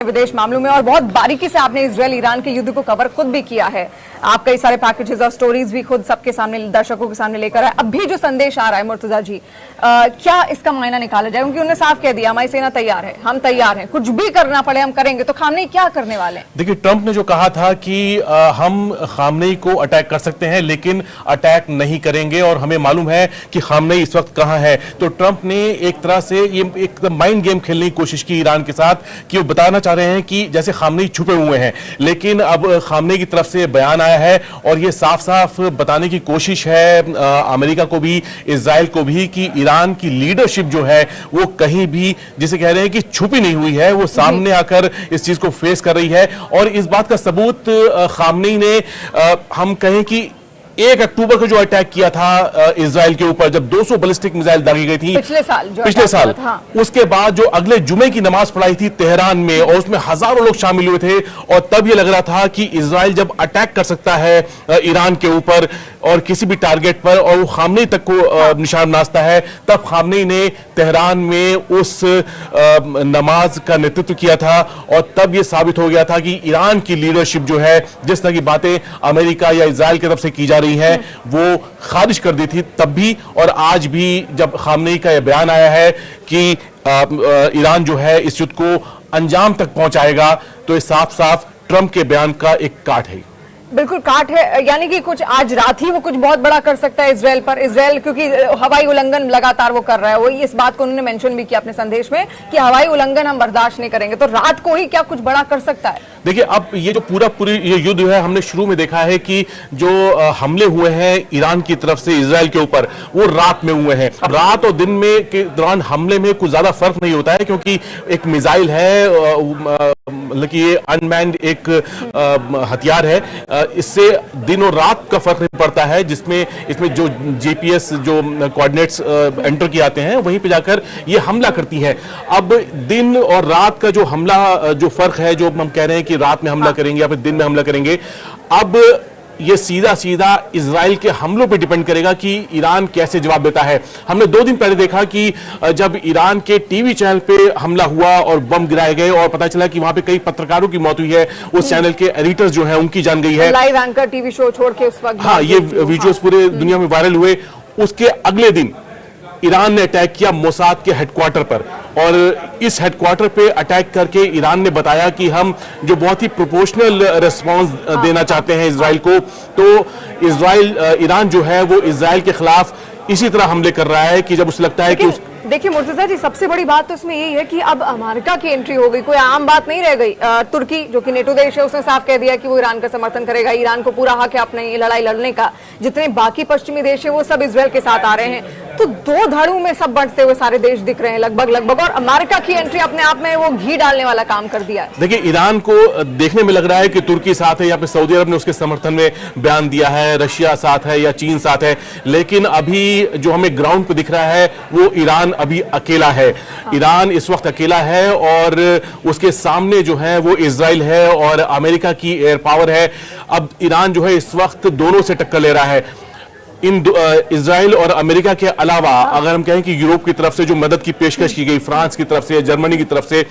विदेश मामलों में और बहुत बारीकी से आपने इजराइल ईरान के युद्ध को कवर खुद भी किया है। आप कई सारे पैकेजेस और स्टोरीज भी खुद सबके सामने, दर्शकों के सामने लेकर आए। अब भी जो संदेश आ रहा है मुर्तजा जी, क्या इसका मायना निकाला जाए? क्योंकि उन्होंने साफ कह दिया हमारी सेना तैयार है, हम तैयार हैं, कुछ भी करना पड़े हम करेंगे। तो खामनेई क्या करने वाले हैं? देखिए, ट्रंप ने जो कहा था कि हम खामनेई को अटैक कर सकते हैं लेकिन अटैक नहीं करेंगे, और हमें मालूम है कि खामनेई इस वक्त कहां है। तो ट्रंप ने एक तरह से ये एक माइंड गेम खेलने की कोशिश की ईरान के साथ, कि वो बताना चाह रहे हैं कि जैसे खामनेई छुपे हुए हैं। लेकिन अब खामनेई की तरफ से बयान आया है और ये साफ साफ बताने की कोशिश है अमेरिका को भी, इजराइल को भी, कि ईरान की लीडरशिप जो है वो कहीं भी, जिसे कह रहे हैं कि छुपी नहीं हुई है, वो सामने आकर इस चीज को फेस कर रही है। और इस बात का सबूत खामनेई ने हम कहें कि 1 अक्टूबर को जो अटैक किया था इजराइल के ऊपर, जब 200 बैलिस्टिक मिसाइल दागी गई थी पिछले साल, उसके बाद जो अगले जुमे की नमाज पढ़ाई थी तेहरान में, और उसमें हजारों लोग शामिल हुए थे, और तब ये लग रहा था कि इजराइल जब अटैक कर सकता है ईरान के ऊपर और किसी भी टारगेट पर, और वो खामनेई तक को निशान नाचता है, तब खामनेई ने तेहरान में उस नमाज का नेतृत्व किया था। और तब ये साबित हो गया था कि ईरान की लीडरशिप जो है, जिस तरह की बातें अमेरिका या इजराइल की तरफ से की जा रही है, वो खारिज कर दी थी तब भी और आज भी। जब खामनेई का यह बयान आया है कि ईरान जो है इस युद्ध को अंजाम तक पहुंचाएगा, तो ये साफ साफ ट्रंप के बयान का एक काट है। बिल्कुल काट है, यानी कि कुछ आज रात ही वो कुछ बहुत बड़ा कर सकता है इजराइल पर। इजराइल क्योंकि हवाई उल्लंघन लगातार वो कर रहा है, वो इस बात को उन्होंने मेंशन भी किया अपने संदेश में कि हवाई उल्लंघन हम बर्दाश्त नहीं करेंगे। तो रात को ही क्या कुछ बड़ा कर सकता है? देखिए, अब ये जो पूरी ये युद्ध है, हमने शुरू में देखा है कि जो हमले हुए हैं ईरान की तरफ से इजराइल के ऊपर, वो रात में हुए हैं। रात और दिन में के दौरान हमले में कुछ ज्यादा फर्क नहीं होता है, क्योंकि एक मिसाइल है, कि ये अनमैन्ड एक हथियार है, इससे दिन और रात का फर्क नहीं पड़ता है, जिसमें इसमें जो जीपीएस जो कोऑर्डिनेट्स एंटर किए आते हैं, वहीं पे जाकर ये हमला करती है। अब दिन और रात का जो हमला, जो फर्क है, जो हम कह रहे हैं कि रात में हमला करेंगे या फिर दिन में हमला करेंगे, अब ये सीधा सीधा इजराइल के हमलों पे डिपेंड करेगा कि ईरान कैसे जवाब देता है। हमने 2 दिन पहले देखा कि जब ईरान के टीवी चैनल पे हमला हुआ और बम गिराए गए, और पता चला कि वहां पे कई पत्रकारों की मौत हुई है, उस चैनल के एडिटर्स जो है उनकी जान गई है। लाइव एंकर टीवी शो छोड़ के उस वक्त, हाँ, ये वीडियोस पूरे दुनिया में वायरल हुए। उसके अगले दिन ईरान ने अटैक किया मोसाद के हेडक्वार्टर पर, और इस हेडक्वार्टर पे अटैक करके ईरान ने बताया कि हम जो बहुत ही प्रोपोर्शनल रिस्पांस देना चाहते हैं इजराइल को। तो ईरान जो है वो इजराइल के खिलाफ इसी तरह हमले कर रहा है कि जब उसे लगता है कि देखिए मुर्तजा जी, सबसे बड़ी बात तो इसमें यही है कि अब अमेरिका की एंट्री हो गई, कोई आम बात नहीं रह गई। तुर्की जो कि नेटो देश है, उसने साफ कह दिया कि वो ईरान का समर्थन करेगा, ईरान को पूरा हक है अपने ये लड़ाई लड़ने का। जितने बाकी पश्चिमी देश है वो सब इजराइल के साथ आ रहे हैं। तो 2 धड़ों में सब बढ़ते हुए सारे देश दिख रहे हैं लगभग, और अमेरिका की एंट्री अपने आप में वो घी डालने वाला काम कर दिया है। देखिए, ईरान को देखने में लग रहा है कि तुर्की साथ है, या फिर सऊदी अरब ने उसके समर्थन में बयान दिया है, रशिया साथ है या चीन साथ है, लेकिन अभी जो हमें ग्राउंड पे दिख रहा है वो ईरान अभी अकेला है। ईरान इस वक्त अकेला है, और उसके सामने जो है वो इजराइल है और अमेरिका की एयर पावर है। अब ईरान जो है इस वक्त दोनों से टक्कर ले रहा है। इन इजराइल और अमेरिका के अलावा अगर हम कहें कि यूरोप की तरफ से जो मदद की पेशकश की गई, फ्रांस की तरफ से, जर्मनी की तरफ से,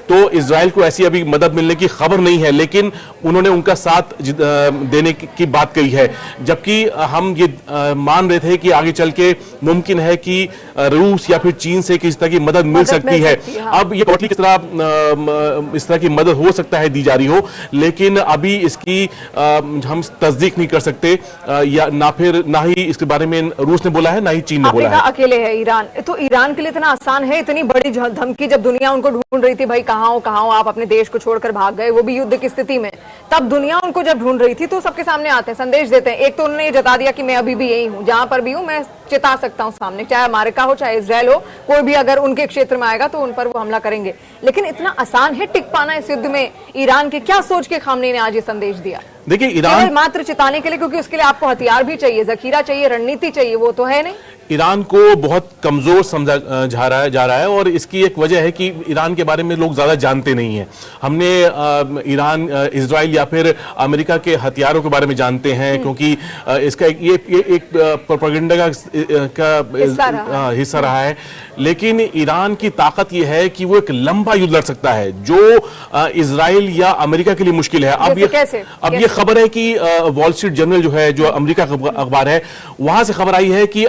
तो इजराइल को ऐसी अभी मदद मिलने की खबर नहीं है, लेकिन उन्होंने उनका साथ देने की बात कही है। जबकि हम ये मान रहे थे कि आगे चल के मुमकिन है कि रूस या फिर चीन से किसी तरह की मदद मिल सकती है। अब ये टोटली इस तरह की मदद हो सकता है दी जा रही हो, लेकिन अभी इसकी हम तस्दीक नहीं कर सकते, या ना ही इसके बारे में रूस ने बोला है, ना ही चीन ने बोला है। अकेले है ईरान, तो ईरान के लिए इतना आसान है, इतनी बड़ी धमकी, जब दुनिया उनको ढूंढ रही थी, भाई कहाँ हो आप अपने देश को छोड़कर भाग गए, वो भी युद्ध की स्थिति में, तब दुनिया उनको जब ढूंढ रही थी, तो सबके सामने आते हैं, संदेश देते हैं। एक तो उन्होंने ये जता दिया कि मैं अभी भी यही हूँ, जहां पर भी हूँ मैं चिता सकता हूँ सामने, चाहे अमेरिका हो चाहे इजराइल हो, कोई भी अगर उनके क्षेत्र में आएगा तो उन पर वो हमला करेंगे। लेकिन इतना आसान है टिक पाना इस युद्ध में ईरान के? क्या सोच के खामनेई ने आज ये संदेश दिया? देखिए, ईरान मात्र चिताने के लिए, क्योंकि उसके लिए आपको हथियार भी चाहिए, जखीरा चाहिए, रणनीति चाहिए, वो तो है नहीं। ईरान को बहुत कमजोर समझा जा रहा है और इसकी एक वजह है कि ईरान के बारे में लोग ज्यादा जानते नहीं हैं। हमने ईरान, इजराइल या फिर अमेरिका के हथियारों के बारे में जानते हैं क्योंकि इसका ये एक प्रोपेगेंडा का हिस्सा रहा है। लेकिन ईरान की ताकत यह है कि वो एक लंबा युद्ध लड़ सकता है जो इजराइल या अमेरिका के लिए मुश्किल है। अब ये खबर है कि वॉल स्ट्रीट जर्नल जो है, जो अमेरिका का अखबार है, वहां से खबर आई है कि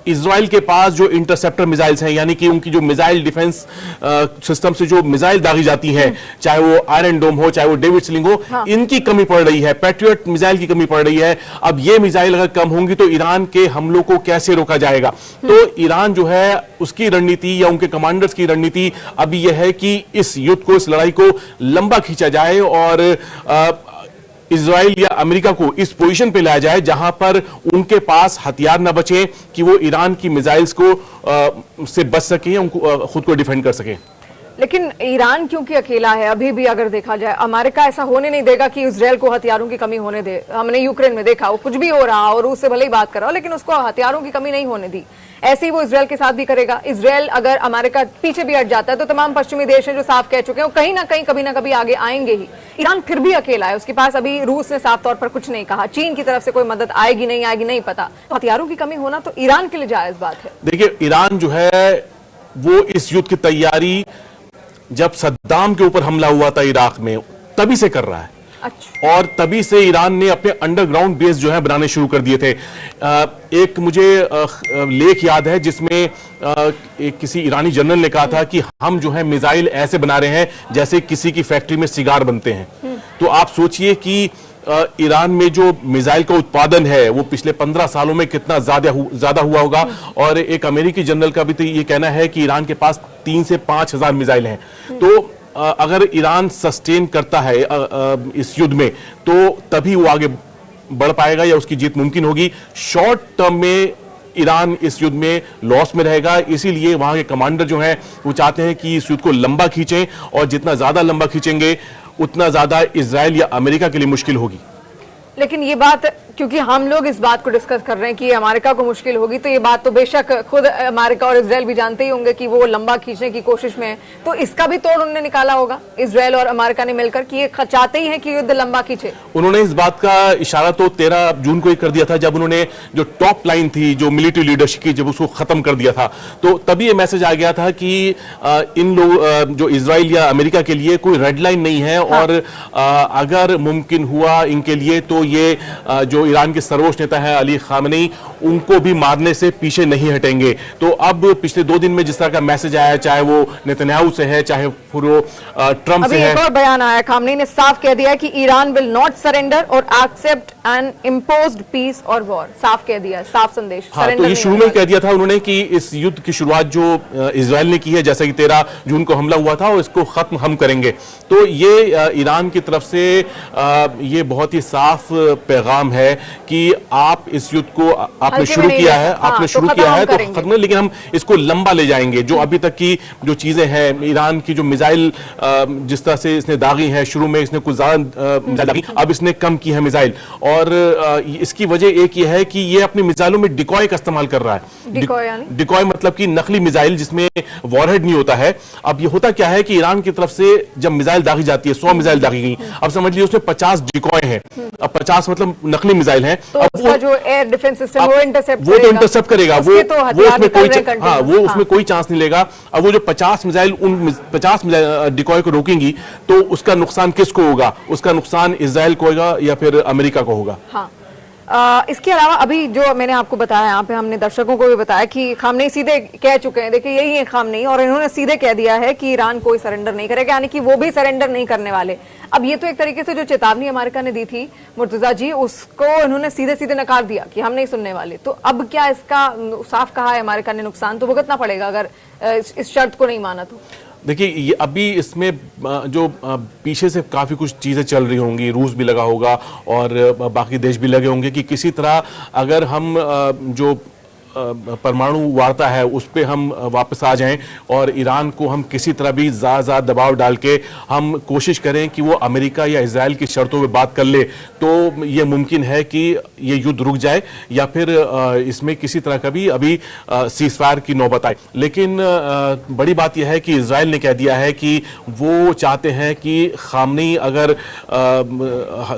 इजराइल के पास जो इंटरसेप्टर मिसाइल्स हैं, यानी कि उनकी जो मिसाइल डिफेंस सिस्टम से जो मिसाइल दागी जाती हैं, चाहे वो आयरन डोम हो, चाहे वो डेविड स्लिंग हो, इनकी कमी पड़ रही है। पैट्रियट मिसाइल की कमी पड़ रही है। अब ये मिसाइल अगर कम होंगी तो ईरान के हमलों को कैसे रोका जाएगा? तो ईरान जो है उसकी रणनीति या उनके कमांडर्स की रणनीति अभी यह है कि इस युद्ध को, इस लड़ाई को लंबा खींचा जाए और इजराइल या अमेरिका को इस पोजीशन पे लाया जाए जहां पर उनके पास हथियार न बचे कि वो ईरान की मिसाइल्स को से बच सके या उनको खुद को डिफेंड कर सके। लेकिन ईरान क्योंकि अकेला है, अभी भी अगर देखा जाए अमेरिका ऐसा होने नहीं देगा कि इजराइल को हथियारों की कमी होने दे। हमने यूक्रेन में देखा, वो कुछ भी हो रहा और उससे भले ही बात कर रहा हो, लेकिन उसको हथियारों की कमी नहीं होने दी। ऐसे ही वो इजराइल के साथ भी करेगा। इजराइल अगर अमेरिका पीछे भी हट जाता है तो तमाम पश्चिमी देश हैं जो साफ कह चुके हैं कहीं ना कहीं कभी ना कभी आगे आएंगे ही। ईरान फिर भी अकेला है, उसके पास अभी रूस ने साफ तौर पर कुछ नहीं कहा, चीन की तरफ से कोई मदद आएगी नहीं पता। तो हथियारों की कमी होना तो ईरान के लिए जायज बात है। देखिए, ईरान जो है वो इस युद्ध की तैयारी जब सद्दाम के ऊपर हमला हुआ था इराक में, तभी से कर रहा है। अच्छा। और तभी से ईरान ने अपने अंडरग्राउंड बेस जो है बनाने शुरू कर दिए थे। एक मुझे लेख याद है जिसमें एक किसी ईरानी जनरल ने कहा था कि हम जो है मिसाइल ऐसे बना रहे हैं जैसे किसी की फैक्ट्री में सिगार बनते हैं। तो आप सोचिए कि ईरान में जो मिसाइल का उत्पादन है वो पिछले 15 सालों में कितना ज्यादा हुआ होगा। और एक अमेरिकी जनरल का भी तो ये कहना है कि ईरान के पास 3 से 5 हजार मिसाइल हैं। तो अगर ईरान सस्टेन करता है इस युद्ध में तो तभी वो आगे बढ़ पाएगा या उसकी जीत मुमकिन होगी। शॉर्ट टर्म में ईरान इस युद्ध में लॉस में रहेगा, इसीलिए वहां के कमांडर जो हैं वो चाहते हैं कि इस युद्ध को लंबा खींचें और जितना ज्यादा लंबा खींचेंगे उतना ज्यादा इजराइल या अमेरिका के लिए मुश्किल होगी। लेकिन ये बात, क्योंकि हम लोग इस बात को डिस्कस कर रहे हैं कि अमेरिका को मुश्किल होगी, तो ये बात तो बेशक खुद अमेरिका और इजराइल भी जानते ही होंगे कि वो लंबा खींचने की कोशिश में है। तो इसका भी तोड़ उन्होंने निकाला होगा इजराइल और अमेरिका ने मिलकर कि ये चाहते ही हैं कि युद्ध लंबा खींचे। उन्होंने इस बात का इशारा तो 13 जून को ही कर दिया था जब उन्होंने जो टॉप लाइन थी जो मिलिट्री लीडरशिप की, जब उसको खत्म कर दिया था। तो तभी ये मैसेज आ गया था कि इन लोग जो इजराइल या अमेरिका के लिए कोई रेड लाइन नहीं है। हाँ। और अगर मुमकिन हुआ इनके लिए तो ये जो ईरान के सर्वोच्च नेता है अली खामेनी, उनको भी मारने से पीछे नहीं हटेंगे। तो अब पिछले 2 दिन में जिस तरह का मैसेज आया, चाहे वो नेतन्याहू से है चाहे फिर वो ट्रंप से है। एक और बयान आया, खामेनी ने साफ कह दिया कि ईरान विल नॉट सरेंडर और एक्सेप्ट एन इम्पोज्ड पीस और वॉर। साफ कह दिया, साफ संदेश। हाँ, तो ये शुरू में कह दिया था उन्होंने कि इस युद्ध की शुरुआत जो इजराइल ने की है, जैसे कि 13 जून को हमला हुआ था, और इसको खत्म हम करेंगे। तो ये ईरान की तरफ से ये बहुत ही साफ पैगाम है कि आप इस युद्ध को आपने शुरू किया है, आपने शुरू किया है तो खत्म, लेकिन हम इसको लंबा ले जाएंगे। जो अभी तक की जो चीजें हैं, ईरान की जो मिसाइल जिस तरह से इसने दागी है, शुरू में इसने कुछ ज्यादा मिसाइल दागी, अब इसने कम की है मिसाइल। और इसकी वजह एक ये है कि ये अपनी मिसाइलों में डिकॉय का इस्तेमाल कर रहा है। डिकॉय मतलब कि नकली मिसाइल जिसमें वॉरहेड नहीं होता है। अब ये होता क्या है कि ईरान की तरफ से जब मिसाइल दागी जाती है, 100 मिसाइल दागी गई, अब समझ लीजिए उसमें 50 डिकॉय हैं। अब 50 मतलब नकली मिसाइल हैं। तो उसका जो एयर डिफेंस सिस्टम वो इंटरसेप्ट करेगा, वो उसमें कोई वो उसमें कोई चांस नहीं लेगा। अब वो जो 50 मिसाइल उन 50 डिकॉय को रोकेंगी तो उसका नुकसान किसको होगा? उसका नुकसान इजराइल को होगा या फिर अमेरिका को होगा। हाँ। इसके अलावा अभी जो मैंने आपको बताया, यहाँ पे हमने दर्शकों को भी बताया कि खामनेई सीधे कह चुके हैं, देखिए यही है खामनेई, और इन्होंने सीधे कह दिया है कि ईरान कोई सरेंडर नहीं करेगा, यानी कि वो भी सरेंडर नहीं करने वाले। अब ये तो एक तरीके से जो चेतावनी अमेरिका ने दी थी मुर्तजा जी, उसको इन्होंने सीधे सीधे नकार दिया कि हम नहीं सुनने वाले। तो अब क्या इसका साफ कहा है अमेरिका ने, नुकसान तो भुगतना पड़ेगा अगर इस शर्त को नहीं माना तो। देखिए, ये अभी इसमें जो पीछे से काफ़ी कुछ चीज़ें चल रही होंगी, रूस भी लगा होगा और बाकी देश भी लगे होंगे कि किसी तरह अगर हम जो परमाणु वार्ता है उस पे हम वापस आ जाएं और ईरान को हम किसी तरह भी ज़्यादा दबाव डाल के हम कोशिश करें कि वो अमेरिका या इजराइल की शर्तों पे बात कर ले, तो ये मुमकिन है कि ये युद्ध रुक जाए या फिर इसमें किसी तरह का भी अभी सीज़फायर की नौबत आए। लेकिन बड़ी बात यह है कि इजराइल ने कह दिया है कि वो चाहते हैं कि खामनेई अगर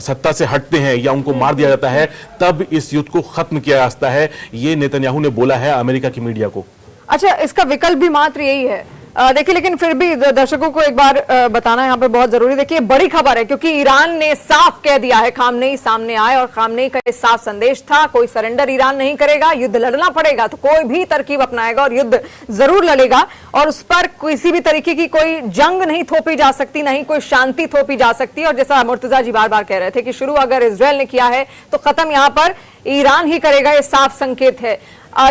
सत्ता से हटते हैं या उनको मार दिया जाता है तब इस युद्ध को खत्म किया जा सकता है। ये नेतन्याहू ने बोला है अमेरिका की मीडिया को। अच्छा, इसका विकल्प भी मात्र यही है। देखिए, लेकिन फिर भी दर्शकों को एक बार बताना यहाँ पे बहुत जरूरी। देखिए, बड़ी खबर है क्योंकि ईरान ने साफ कह दिया है, खामनेई सामने आए और खामनेई का साफ संदेश था, कोई सरेंडर ईरान नहीं करेगा, युद्ध लड़ना पड़ेगा तो कोई भी तरकीब अपनाएगा और युद्ध जरूर लड़ेगा और उस पर किसी भी तरीके की कोई जंग नहीं थोपी जा सकती, नहीं कोई शांति थोपी जा सकती। और जैसा मुर्तजा जी बार बार कह रहे थे कि शुरू अगर इजराइल ने किया है तो खत्म यहाँ पर ईरान ही करेगा, ये साफ संकेत है।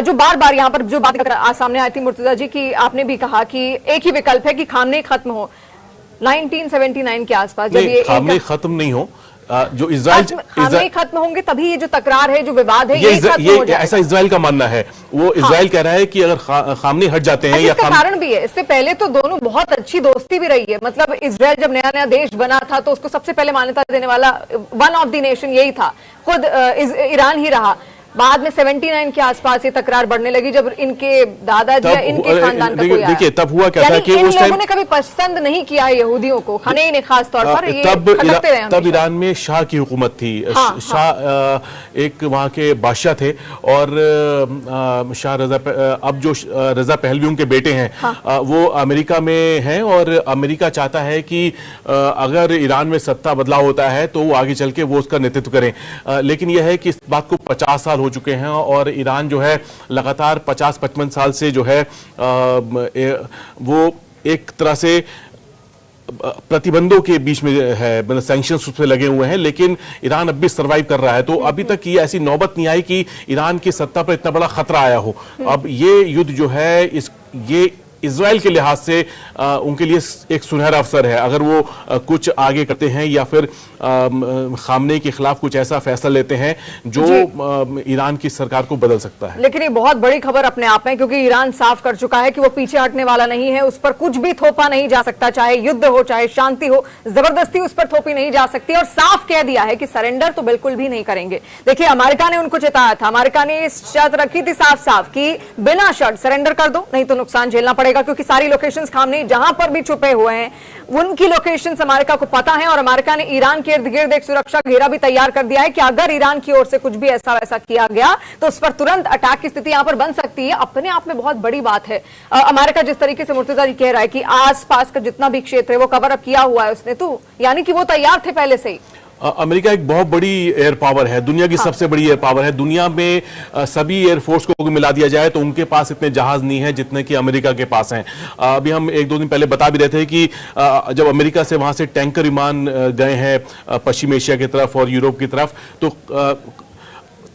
जो बार बार यहाँ पर जो बात सामने आई थी मुर्तजा जी की, आपने भी कहा कि एक ही विकल्प है कि खामनेई खत्म हो 1979 के आसपास, जब ये खामनेई खत्म नहीं हो, जो इजराइल खामनेई खत्म होंगे तभी ये जो तकरार है, जो विवाद है, ये खत्म हो जाएगा। ऐसा इजराइल का मानना है। वो इजराइल कह रहा है कि अगर खामनेई हट जाते हैं या कारण भी है, इससे पहले तो दोनों बहुत अच्छी दोस्ती भी रही है। मतलब इजराइल जब नया नया देश बना था तो उसको सबसे पहले मान्यता देने वाला वन ऑफ द नेशन यही था, खुद ईरान ही रहा। बाद में 79 के आसपास ये तकरार बढ़ने लगी जब इनके दादाजी या इनके खानदान का कोई आया। देखिए तब हुआ क्या था कि इन उस टाइम लोगों ने कभी पसंद नहीं किया यहूदियों को, खानेई ने खास तौर पर, ये तब ईरान में शाह की हुकूमत थी। शाह एक वहां के बादशाह थे और शाह रजा, अब जो रजा पहलवी उनके बेटे हैं वो अमेरिका में हैं और अमेरिका चाहता है कि अगर ईरान में सत्ता बदलाव होता है तो वो आगे चल के वो उसका नेतृत्व करें। लेकिन यह है कि इस बात को 50 साल हो चुके हैं और ईरान जो है लगातार 50-55 साल से जो है वो एक तरह से प्रतिबंधों के बीच में है, मतलब सैंक्शंस उस पर लगे हुए हैं, लेकिन ईरान अब भी सरवाइव कर रहा है। तो अभी तक ये ऐसी नौबत नहीं आई कि ईरान की सत्ता पर इतना बड़ा खतरा आया हो। अब ये युद्ध जो है ये इजराइल के लिहाज से उनके लिए एक सुनहरा अवसर है। अगर वो कुछ आगे करते हैं या फिर खामनेई के खिलाफ कुछ ऐसा फैसला लेते हैं जो ईरान की सरकार को बदल सकता है। लेकिन ये बहुत बड़ी खबर अपने आप में, क्योंकि ईरान साफ कर चुका है कि वो पीछे हटने वाला नहीं है, उस पर कुछ भी थोपा नहीं जा सकता, चाहे युद्ध हो चाहे शांति हो, जबरदस्ती उस पर थोपी नहीं जा सकती। और साफ कह दिया है कि सरेंडर तो बिल्कुल भी नहीं करेंगे। देखिए, अमेरिका ने उनको चेताया था, अमेरिका ने शर्त रखी थी साफ साफ कि बिना शर्त सरेंडर कर दो, नहीं तो नुकसान झेलना पड़ेगा, क्योंकि सारी लोकेशंस खामनेई जहां पर भी छुपे हुए हैं उनकी लोकेशंस अमेरिका को पता है। और अमेरिका ने ईरान के इर्द गिर्द एक सुरक्षा घेरा भी तैयार कर दिया है कि अगर ईरान की ओर से कुछ भी ऐसा वैसा किया गया तो उस पर तुरंत अटैक की स्थिति यहां पर बन सकती है। अपने आप में बहुत बड़ी बात है। अमेरिका जिस तरीके से मुर्तजा जी कह रहा है कि आसपास का जितना भी क्षेत्र है वो कवर अप किया हुआ है उसने, तो यानी कि वो तैयार थे पहले से ही। अमेरिका एक बहुत बड़ी एयर पावर है, दुनिया की सबसे बड़ी एयर पावर है। दुनिया में सभी एयरफोर्स को मिला दिया जाए तो उनके पास इतने जहाज नहीं है जितने कि अमेरिका के पास हैं। अभी हम एक दो दिन पहले बता भी रहे थे कि जब अमेरिका से वहां से टैंकर विमान गए हैं पश्चिम एशिया की तरफ और यूरोप की तरफ, तो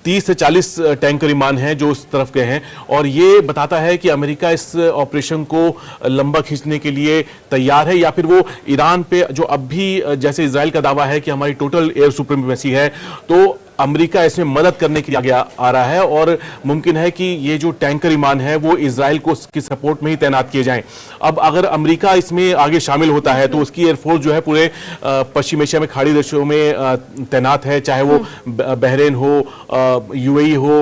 30 से 40 टैंकर विमान हैं जो उस तरफ गए हैं। और ये बताता है कि अमेरिका इस ऑपरेशन को लंबा खींचने के लिए तैयार है, या फिर वो ईरान पे जो अब भी जैसे इजराइल का दावा है कि हमारी टोटल एयर सुप्रीमेसी है, तो अमेरिका इसमें मदद करने के लिए आगे आ रहा है। और मुमकिन है कि ये जो टैंकर विमान है वो इजराइल को की सपोर्ट में ही तैनात किए जाएं। अब अगर अमेरिका इसमें आगे शामिल होता है तो उसकी एयरफोर्स जो है पूरे पश्चिम एशिया में खाड़ी देशों में तैनात है, चाहे वो बहरीन हो, यूएई हो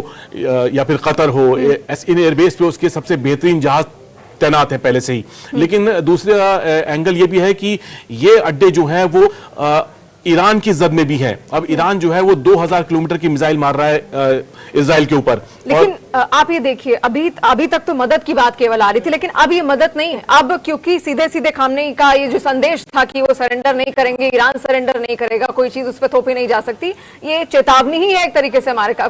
या फिर कतर हो। इन एयरबेस पे उसके सबसे बेहतरीन जहाज तैनात है पहले से ही। लेकिन दूसरा एंगल ये भी है कि ये अड्डे जो हैं वो ईरान की जद में भी है। अब ईरान जो है वो 2000 किलोमीटर की मिसाइल मार रहा है इजराइल के ऊपर। लेकिन आप ये देखिए, अभी तक तो मदद की बात केवल आ रही थी, लेकिन अब ये मदद नहीं है। अब क्योंकि सीधे सीधे खामनेई का ये जो संदेश था कि वो सरेंडर नहीं करेंगे, ईरान सरेंडर नहीं करेगा, कोई चीज उस पर थोपी नहीं जा सकती, ये चेतावनी ही है एक तरीके से अमेरिका